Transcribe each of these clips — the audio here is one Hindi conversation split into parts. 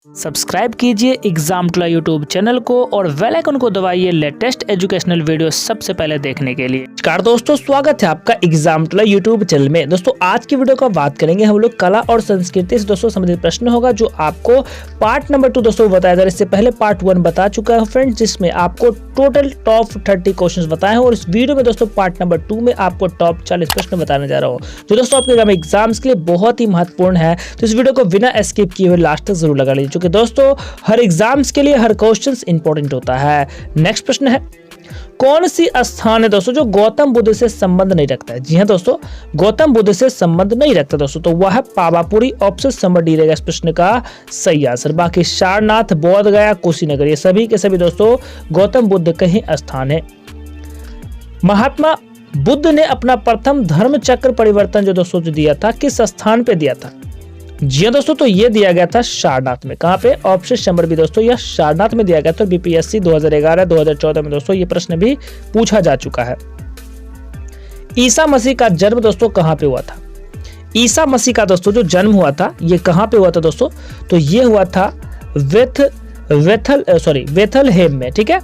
सब्सक्राइब कीजिए एग्जाम यूट्यूब चैनल को और बेल आइकन को दबाइए लेटेस्ट एजुकेशनल वीडियो सबसे पहले देखने के लिए। नमस्कार दोस्तों, स्वागत है आपका एग्जाम यूट्यूब चैनल में। दोस्तों आज की वीडियो का बात करेंगे हम लोग कला और संस्कृति से दोस्तों संबंधित प्रश्न होगा, जो आपको पार्ट नंबर 2 दोस्तों बताया जा रहा है। इससे पहले पार्ट 1 बता चुका है फ्रेंड्स, जिसमें आपको टोटल टॉप 30 क्वेश्चन बताए हैं, और इस वीडियो में दोस्तों पार्ट नंबर 2 में आपको टॉप 40 प्रश्न बताने जा रहा हूँ, जो दोस्तों आपके एग्जाम्स के लिए बहुत ही महत्वपूर्ण है। तो इस वीडियो को बिना स्किप किए हुए लास्ट तक जरूर लगा लीजिए, क्योंकि दोस्तों हर एग्जाम्स के लिए हर क्वेश्चन इंपॉर्टेंट होता है। नेक्स्ट प्रश्न है, कौन सी स्थान है दोस्तों जो गौतम बुद्ध से संबंध नहीं रखता है? जी हाँ दोस्तों, गौतम बुद्ध से संबंध नहीं रखता दोस्तों, तो वह है पावापुरी। ऑप्शन नंबर डी रहेगा इस प्रश्न का सही आंसर। बाकी सारनाथ, बोध गया, कुशीनगर, ये सभी के सभी दोस्तों गौतम बुद्ध के ही स्थान है। महात्मा बुद्ध ने अपना प्रथम धर्म चक्र परिवर्तन जो दोस्तों दिया था, किस स्थान पे दिया था? जी हाँ दोस्तों, तो ये दिया गया था सारनाथ में। कहाँ पे? ऑप्शन नंबर बी दोस्तों, यह सारनाथ में दिया गया था। बीपीएससी 2011-2014 में दोस्तों ये प्रश्न भी पूछा जा चुका है। ईसा मसीह का जन्म दोस्तों कहाँ पे हुआ था? ईसा मसीह का दोस्तों जो जन्म हुआ था, ये कहाँ पे हुआ था दोस्तों? तो ये हुआ था वेथलहेम में। ठीक है,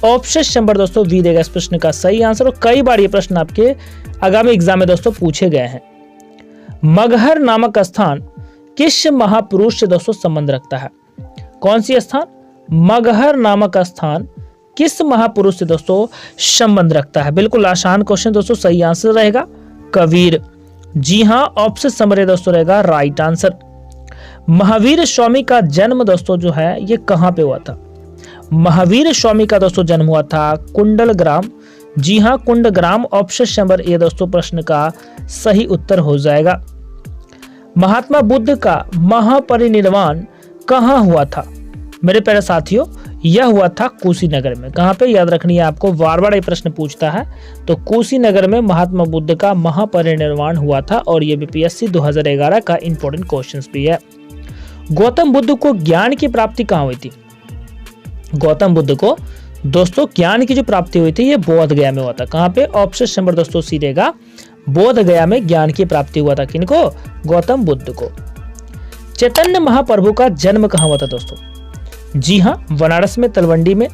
ऑप्शन नंबर दोस्तों बी देगा इस प्रश्न का सही आंसर। और कई बार ये प्रश्न आपके आगामी एग्जाम में दोस्तों पूछे गए हैं। मगहर नामक स्थान किस महापुरुष से दोस्तों संबंध रखता है? कौन सी स्थान? मगहर नामक स्थान किस महापुरुष से दोस्तों संबंध रखता है? बिल्कुल आसान क्वेश्चन दोस्तों, सही आंसर रहेगा कबीर। जी हाँ, ऑप्शन नंबर दोस्तों रहेगा राइट आंसर। महावीर स्वामी का जन्म दोस्तों जो है ये कहाँ पे हुआ था? महावीर स्वामी का दोस्तों जन्म हुआ था कुंडलग्राम। जी हाँ, कुंडग्राम। ऑप्शन नंबर ए दोस्तों प्रश्न का सही उत्तर हो जाएगा। महात्मा बुद्ध का महापरिनिर्वाण कहाँ हुआ था? मेरे प्यारे साथियों, यह हुआ था कुशीनगर में। कहाँ पे? याद रखनी है आपको, बार बार ये प्रश्न पूछता है। तो कुशीनगर में महात्मा बुद्ध का महापरिनिर्वाण हुआ था, और ये बीपीएससी 2011 का इंपॉर्टेंट क्वेश्चन भी है। गौतम बुद्ध को ज्ञान की प्राप्ति कहाँ हुई थी? गौतम बुद्ध को दोस्तों ज्ञान की जो प्राप्ति हुई थी ये बोध गया में हुआ था। कहाँ पे? ऑप्शन नंबर दोस्तों सी रहेगा, बोध गया में ज्ञान की प्राप्ति हुआ था। किनको? गौतम बुद्ध को। चैतन्य महाप्रभु का जन्म कहाँ हुआ था दोस्तों? जी हाँ, बनारस में, तलवंडी में,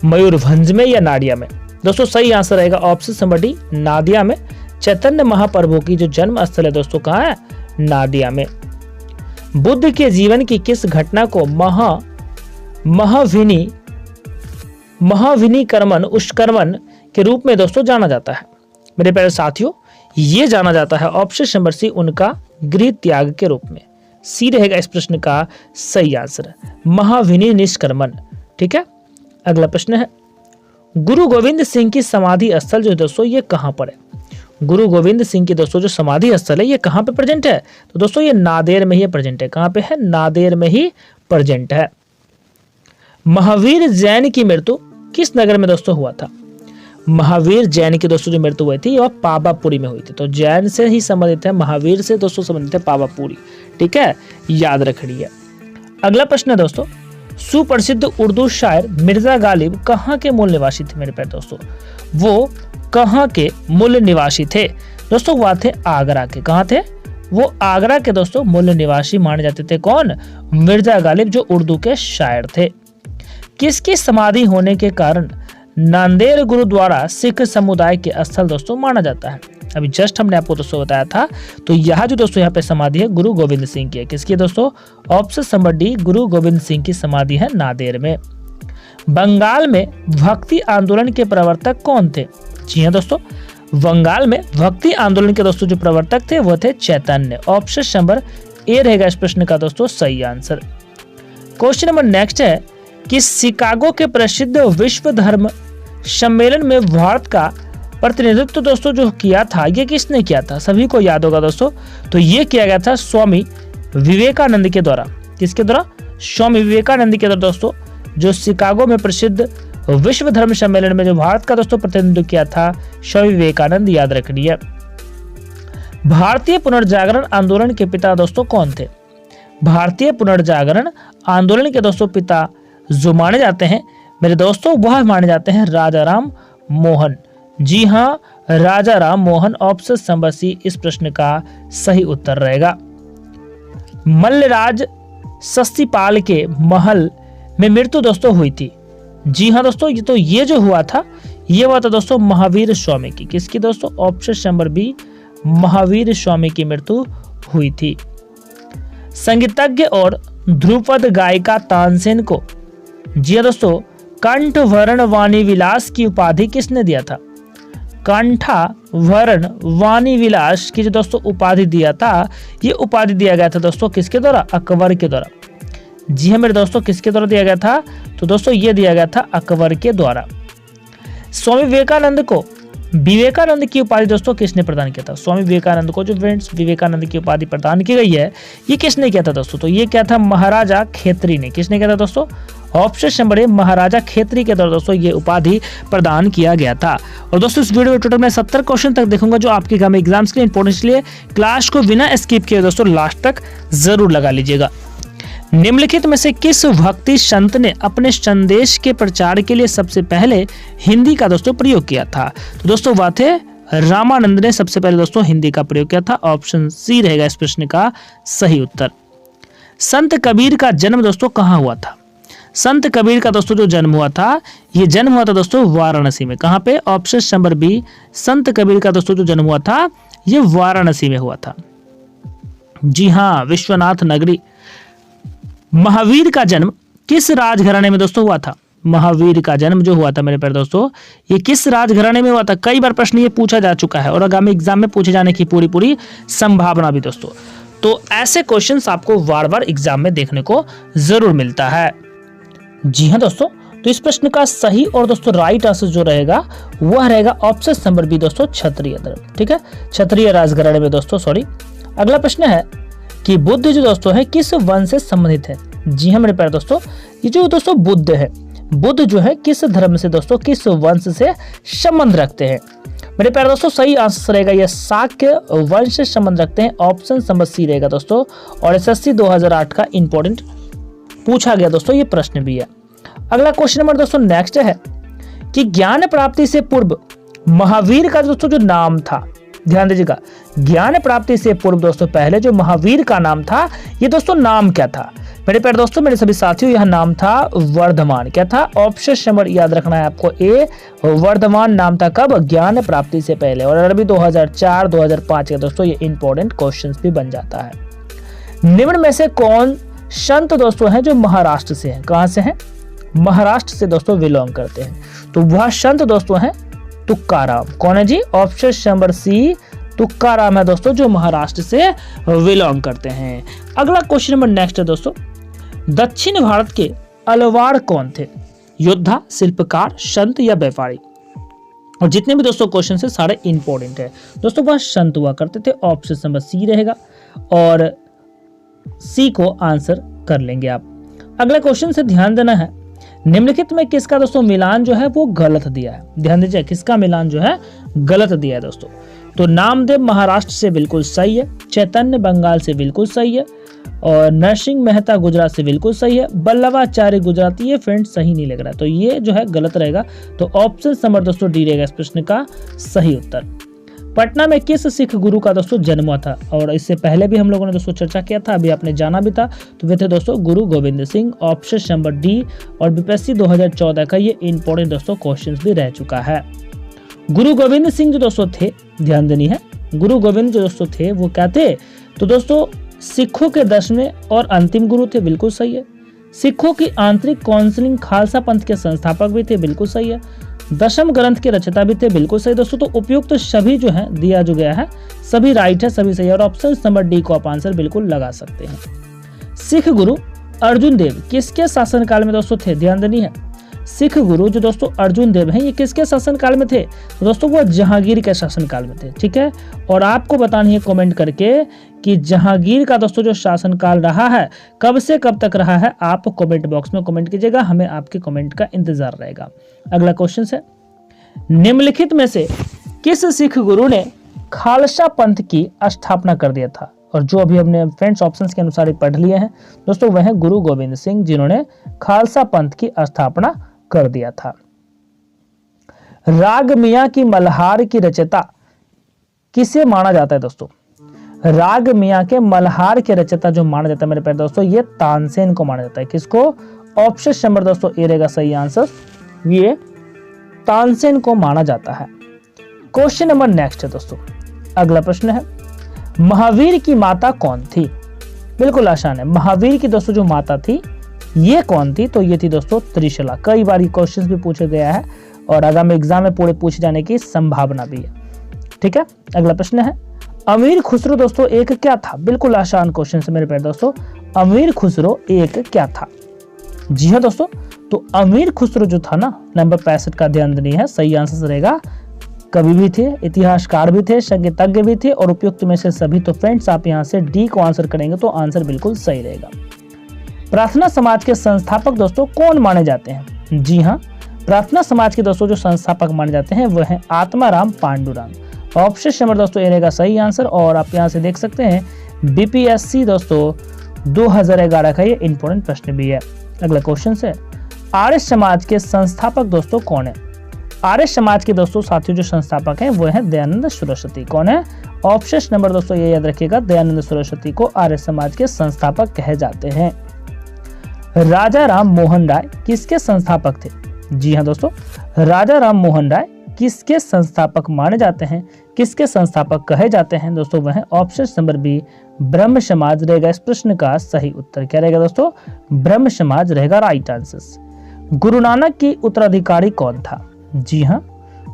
मयूरभंज में या नादिया में? दोस्तों सही आंसर रहेगा ऑप्शन नंबर डी, नादिया में। चैतन्य महाप्रभु की जो जन्म स्थल है दोस्तों कहाँ है? नादिया में। बुद्ध के जीवन की किस घटना को महाविनीकर्मन उष्कर्मन के रूप में दोस्तों जाना जाता है? मेरे प्यारे साथियों, ये जाना जाता है ऑप्शन नंबर सी, उनका गृह त्याग के रूप में। सी रहेगा इस प्रश्न का सही आंसर, महाविनी निष्कर्मण। ठीक है, अगला प्रश्न है, गुरु गोविंद सिंह की समाधि स्थल जो दोस्तों ये कहां पर है? गुरु गोविंद सिंह की दोस्तों जो समाधि स्थल है ये कहां पे प्रेजेंट है? तो दोस्तों ये नादेर में ही प्रेजेंट है। कहां पे है? नादेर में ही प्रेजेंट है। महावीर जैन की मृत्यु किस नगर में दोस्तों हुआ था? महावीर जैन की दोस्तों जो मृत्यु हुई थी वह पावापुरी में हुई थी। तो जैन से ही संबंधित है, महावीर से दोस्तों संबंधित है पावापुरी। ठीक है, याद रखिए। अगला प्रश्न है दोस्तों, सुप्रसिद्ध उर्दू शायर मिर्जा गालिब कहाँ के मूल निवासी थे? मेरे प्यारे दोस्तों, वो कहाँ के मूल निवासी थे? दोस्तों वह थे आगरा के। कहाँ थे? वो आगरा के दोस्तों मूल निवासी माने जाते थे। कौन? मिर्जा गालिब, जो उर्दू के शायर थे। किसकी समाधि होने के कारण नांदेड़ गुरुद्वारा सिख समुदाय के स्थल दोस्तों माना जाता है? अभी जस्ट हमने आपको दोस्तों बताया था। तो यह जो दोस्तों यहाँ पे समाधि है गुरु गोविंद सिंह की है। किसकी है दोस्तों? ऑप्शन नंबर डी, गुरु गोविंद सिंह की समाधि है नांदेड़ में। बंगाल में भक्ति आंदोलन के प्रवर्तक कौन थे? जी हाँ दोस्तों, बंगाल में भक्ति आंदोलन के दोस्तों जो प्रवर्तक थे वो थे चैतन्य। ऑप्शन नंबर ए रहेगा इस प्रश्न का दोस्तों सही आंसर। क्वेश्चन नंबर नेक्स्ट है कि शिकागो के प्रसिद्ध विश्व धर्म सम्मेलन में भारत का प्रतिनिधित्व दोस्तों जो किया था ये किसने किया था? सभी को याद होगा दोस्तों, तो ये किया गया था स्वामी विवेकानंद के द्वारा। किसके द्वारा? स्वामी विवेकानंद के द्वारा दोस्तों, जो शिकागो में प्रसिद्ध विश्व धर्म सम्मेलन में जो भारत का दोस्तों प्रतिनिधित्व किया था स्वामी विवेकानंद। याद रखिए। भारतीय पुनर्जागरण आंदोलन के पिता दोस्तों कौन थे? भारतीय पुनर्जागरण आंदोलन के दोस्तों पिता जो माने जाते हैं मेरे दोस्तों, वह माने जाते हैं राजा राम मोहन। जी हाँ, Raja Ram Mohan. Option number C इस प्रश्न का सही उत्तर रहेगा। मल्लराज सस्तीपाल के महल में मृत्यु दोस्तों हुई थी? जी हाँ दोस्तों, ये जो हुआ था ये हुआ था दोस्तों महावीर स्वामी की। किसकी दोस्तों? Option number B, Mahavir Swami की मृत्यु हुई थी। संगीतज्ञ और ध्रुपद गायिका तानसेन को, जी हाँ दोस्तों, कंठभरण वाणी विलास की उपाधि किसने दिया था? कंठाभरण वाणी विलास की जो दोस्तों उपाधि दिया था, ये उपाधि दिया गया था दोस्तों किसके द्वारा? अकबर के द्वारा। जी हाँ मेरे दोस्तों, किसके द्वारा दिया गया था? तो दोस्तों ये दिया गया था अकबर के द्वारा। स्वामी विवेकानंद को विवेकानंद की उपाधि दोस्तों किसने प्रदान किया था? स्वामी विवेकानंद को जो फ्रेंड्स विवेकानंद की उपाधि प्रदान की गई है, ये किसने किया था दोस्तों? तो ये क्या था? महाराजा खेतरी ने। किसने किया था दोस्तों? ऑप्शन नंबर ए, महाराजा खेतरी के द्वारा दोस्तों ये उपाधि प्रदान किया गया था। और दोस्तों इस वीडियो में टोटल मैं 70 क्वेश्चन तक देखूंगा जो आपके गवर्नमेंट एग्जाम्स के लिए इंपॉर्टेंट, इसलिए क्लास को बिना स्किप किए दोस्तों लास्ट तक जरूर लगा लीजिएगा। निम्नलिखित में से किस भक्ति संत ने अपने संदेश के प्रचार के लिए सबसे पहले हिंदी का दोस्तों प्रयोग किया था? तो दोस्तों वह थे रामानंद ने सबसे पहले दोस्तों हिंदी का प्रयोग किया था। ऑप्शन सी रहेगा इस प्रश्न का सही उत्तर। संत कबीर का जन्म दोस्तों कहाँ हुआ था? संत कबीर का दोस्तों जो जन्म हुआ था, ये जन्म हुआ था दोस्तों वाराणसी में। कहाँ पे? ऑप्शन नंबर बी, संत कबीर का दोस्तों जो जन्म हुआ था ये वाराणसी में हुआ था। जी हाँ, विश्वनाथ नगरी। महावीर का जन्म किस राजघराने में दोस्तों हुआ था? महावीर का जन्म जो हुआ था मेरे प्यारे दोस्तों, ये किस राजघराने में हुआ था? कई बार प्रश्न ये पूछा जा चुका है और आगामी एग्जाम में पूछे जाने की पूरी संभावना भी दोस्तों। तो ऐसे क्वेश्चंस आपको बार बार एग्जाम में देखने को जरूर मिलता है। जी हाँ दोस्तों, तो इस प्रश्न का सही और दोस्तों राइट आंसर जो रहेगा वह रहेगा ऑप्शन नंबर बी दोस्तों, क्षत्रिय धर्म। ठीक है, क्षत्रिय राजघराने में दोस्तों। सॉरी, अगला प्रश्न है कि बुद्ध जो दोस्तों है किस वंश से संबंधित है? जी हाँ मेरे प्यारे दोस्तों, ये जो दोस्तों बुद्ध है, बुद्ध जो है किस धर्म से दोस्तों, किस वंश से संबंध रखते हैं? मेरे प्यारे दोस्तों सही आंसर रहेगा ये शाक्य वंश से संबंध रखते हैं। ऑप्शन नंबर सी रहेगा दोस्तों। और एसएससी 2008 का इंपॉर्टेंट पूछा गया दोस्तों ये प्रश्न भी है। अगला क्वेश्चन नंबर दोस्तों नेक्स्ट है कि ज्ञान प्राप्ति से पूर्व महावीर का दोस्तों जो नाम था, ध्यान दीजिएगा, ज्ञान प्राप्ति से पूर्व दोस्तों पहले जो महावीर का नाम था, ये दोस्तों नाम क्या था? मेरे प्यारे दोस्तों, मेरे सभी साथियों, यह नाम था वर्धमान। क्या था? ऑप्शन नंबर याद रखना है आपको ए, वर्धमान नाम था। कब? ज्ञान प्राप्ति से पहले। और अरबी 2004-2005 के दोस्तों ये इंपॉर्टेंट क्वेश्चंस भी बन जाता है। निम्न में से कौन संत दोस्तों हैं जो महाराष्ट्र से हैं? कहां से हैं? महाराष्ट्र से दोस्तों बिलोंग करते हैं। तो वह संत दोस्तों हैं तुकाराम। कौन है जी? ऑप्शन नंबर सी, तुकाराम है दोस्तों जो महाराष्ट्र से बिलोंग करते हैं। अगला क्वेश्चन नंबर नेक्स्ट है दोस्तों, दक्षिण भारत के अलवार कौन थे? योद्धा, शिल्पकार, संत या व्यापारी? और जितने भी दोस्तों क्वेश्चन है सारे इंपॉर्टेंट है दोस्तों। वह संत हुआ करते थे। ऑप्शन नंबर सी रहेगा और सी को आंसर कर लेंगे आप। अगला क्वेश्चन से ध्यान देना है, निम्नलिखित में किसका दोस्तों मिलान जो है वो गलत दिया है? ध्यान दीजिए, किसका मिलान जो है गलत दिया है दोस्तों। तो नामदेव महाराष्ट्र से बिल्कुल सही है, चैतन्य बंगाल से बिल्कुल सही है, और नरसिंह मेहता गुजरात से बिल्कुल सही है, बल्लभाचार्य गुजराती, ये फ्रेंड सही नहीं लग रहा है, तो ये जो है गलत रहेगा। तो ऑप्शन नंबर दोस्तों डी रहेगा इस प्रश्न का सही उत्तर। पटना में किस सिख गुरु का दोस्तों जन्म हुआ था? और इससे पहले भी हम लोगों ने दोस्तों चर्चा किया था, अभी आपने जाना भी था, तो वे थे दोस्तों गुरु Govind Singh. Option number D. और बीपीएससी 2014 का ये इंपॉर्टेंट दोस्तों क्वेश्चन भी रह चुका है। गुरु गोविंद सिंह जो दोस्तों थे, ध्यान देनी है, गुरु गोविंद जो दोस्तों थे वो क्या थे? तो दोस्तों सिखों के 10वें और अंतिम गुरु थे, बिल्कुल सही है। सिखों की आंतरिक काउंसिलिंग खालसा पंथ के संस्थापक भी थे, बिल्कुल सही है। 10वें ग्रंथ के रचयिता भी थे, बिल्कुल सही दोस्तों। तो उपयुक्त तो सभी जो है दिया जो गया है सभी राइट है, सभी सही है। और ऑप्शन नंबर डी को आप आंसर बिल्कुल लगा सकते हैं। सिख गुरु अर्जुन देव किसके शासनकाल में दोस्तों थे? ध्यान देनी है, सिख गुरु जो दोस्तों अर्जुन देव हैं ये किसके शासनकाल में थे? तो दोस्तों वो जहांगीर के शासनकाल में थे। ठीक है, और आपको बतानी है कमेंट करके कि जहांगीर का दोस्तों जो शासनकाल रहा है कब से कब तक रहा है, आप कमेंट बॉक्स में कमेंट कीजिएगा, हमें आपके कमेंट का इंतजार रहेगा। अगला क्वेश्चन है, निम्नलिखित में से किस सिख गुरु ने खालसा पंथ की स्थापना कर दिया था? और जो अभी हमने फ्रेंड्स ऑप्शंस के अनुसार पढ़ लिए हैं दोस्तों, वह है गुरु गोविंद सिंह, जिन्होंने खालसा पंथ की स्थापना कर दिया था। राग मियां की मल्हार की रचयिता किसे माना जाता है दोस्तों? राग मियाँ के मल्हार के रचयिता जो माना जाता है मेरे प्यारे दोस्तों, ये तानसेन को माना जाता है। किसको? ऑप्शन नंबर दोस्तों ए रहेगा सही आंसर, ये तानसेन को माना जाता है। क्वेश्चन नंबर नेक्स्ट है दोस्तों, अगला प्रश्न है, महावीर की माता कौन थी? बिल्कुल आसान है। महावीर की दोस्तों जो माता थी ये कौन थी? तो ये थी दोस्तों त्रिशला। कई बार ये क्वेश्चन भी पूछा गया है और आगामी एग्जाम में पूरे पूछे जाने की संभावना भी है। ठीक है, अगला प्रश्न है, अमीर खुसरो दोस्तों एक क्या था? बिल्कुल आसान क्वेश्चन है मेरे प्यारे दोस्तों, अमीर खुसरो एक क्या था? जी हाँ दोस्तों, तो अमीर खुसरो जो था ना, नंबर 65 का ध्यान नहीं है, सही आंसर रहेगा कवि भी थे, इतिहासकार भी थे, संगीतज्ञ भी थे और उपयुक्त में से सभी। तो फ्रेंड्स आप यहाँ से डी को आंसर करेंगे तो आंसर बिल्कुल सही रहेगा। प्रार्थना समाज के संस्थापक दोस्तों कौन माने जाते हैं? जी हाँ, प्रार्थना समाज के दोस्तों जो संस्थापक माने जाते हैं वह है आत्माराम पांडुरंग। ऑप्शन नंबर दोस्तों ए रहेगा सही आंसर। और आप यहाँ से देख सकते हैं बीपीएससी दोस्तों 2011 का ये इंपॉर्टेंट प्रश्न भी है। अगला क्वेश्चन है, आर्य समाज के संस्थापक दोस्तों कौन है? आर्य समाज के दोस्तों साथियों जो संस्थापक हैं वो है दयानंद सरस्वती। कौन है? ऑप्शन नंबर दोस्तों ये याद रखिएगा, दयानंद सरस्वती को आर्य समाज के संस्थापक कहे जाते हैं। राजा राम मोहन राय किसके संस्थापक थे? जी हाँ दोस्तों, राजा राम मोहन राय किसके संस्थापक माने जाते हैं, किसके संस्थापक कहे जाते हैं दोस्तों? वह है ऑप्शन नंबर बी, ब्रह्म समाज रहेगा इस प्रश्न का सही उत्तर। क्या रहेगा दोस्तों? ब्रह्म समाज रहेगा राइट आंसर। गुरु नानक की उत्तराधिकारी कौन था? जी हाँ,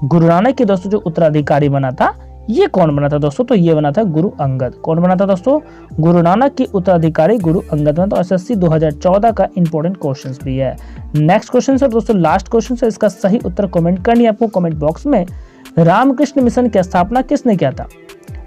गुरु नानक के दोस्तों जो उत्तराधिकारी बना था ये कौन बना था दोस्तों? तो ये बना था गुरु अंगद। कौन बना था दोस्तों? गुरु नानक की उत्तराधिकारी गुरु अंगद बना। तो एसएससी 2014 का इंपॉर्टेंट क्वेश्चन भी है। नेक्स्ट क्वेश्चन है दोस्तों, लास्ट क्वेश्चन है, इसका सही उत्तर कमेंट करनी है आपको कमेंट बॉक्स में। रामकृष्ण मिशन की स्थापना किसने किया था?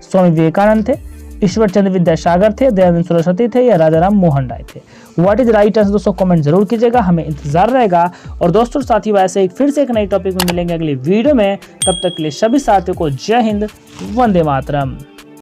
स्वामी विवेकानंद थे, ईश्वर चंद्र विद्यासागर थे, दयानंद सरस्वती थे या राजा राम मोहन राय थे? व्हाट इज राइट आंसर दोस्तों कमेंट जरूर कीजिएगा, हमें इंतजार रहेगा। और दोस्तों साथियों ऐसे फिर से एक नई टॉपिक में मिलेंगे अगली वीडियो में। तब तक के लिए सभी साथियों को जय हिंद, वंदे मातरम।